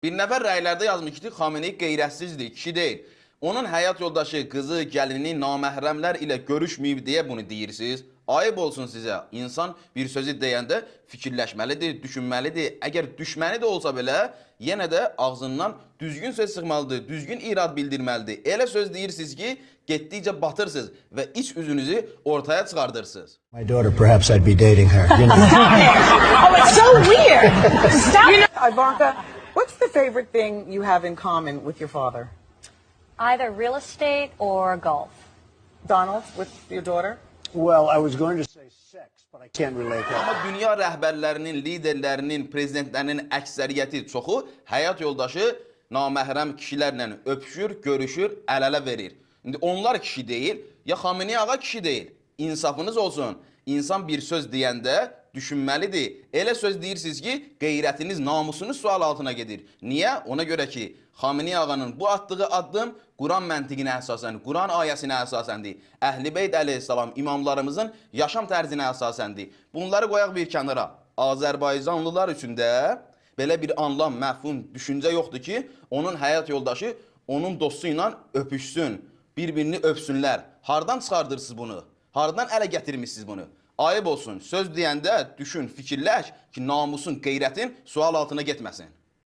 Bir nəfər rəylərdə yazmış ki, Xamenei qeyrətsizdir, kişi deyil. Onun həyat yoldaşı, qızı, gəlini naməhrəmlər ilə görüşməyib deyə bunu deyirsiniz. Ayıb olsun sizə. İnsan bir sözü deyəndə fikirləşməlidir, düşünməlidir. Əgər düşməni də olsa belə, yenə də ağzından düzgün söz çıxmalıdır, düzgün irad bildirməlidir. Elə söz deyirsiniz ki, getdikcə batırsınız və iç üzünüzü ortaya çıxardırsınız. My daughter, perhaps I'd be dating her. You know. Oh, it's so weird. Stop. Ivanka, what's the favorite thing you have in common with your father? Either real estate or golf. Donald, with your daughter? Well, I was going to say sex, but I can't relate that. Amma dünya rəhbərlərinin, liderlərinin, prezidentlərinin əksəriyyəti çoxu həyat yoldaşı naməhrəm kişilərlə öpüşür, görüşür, əl-ələ verir. İndi onlar kişi deyil, ya Xamenei ağa kişi deyil. İnsafınız olsun. İnsan bir söz deyəndə düşünməlidir. Elə söz deyirsiniz ki, qeyrətiniz, namusunuz sual altına gedir. Niyə? Ona görə ki, Xamenei ağanın bu atdığı addım Quran məntiqinə əsasən, Quran ayəsinə əsasəndir. Əhl-i-Beyt əleyhissalam imamlarımızın yaşam tərzinə əsasəndir. Bunları qoyaq bir kənara. Azərbaycanlılar üçün də belə bir anlam, məfhum, düşüncə yoxdur ki, onun həyat yoldaşı onun dostu ilə öpüşsün, bir-birini öpsünlər. Hardan çıxardırsınız bunu? Hardan ələ gətirmişsiniz bunu? Ayıb olsun. Söz deyəndə düşün, fikirləş ki, namusun, qeyrətin sual altına getməsin.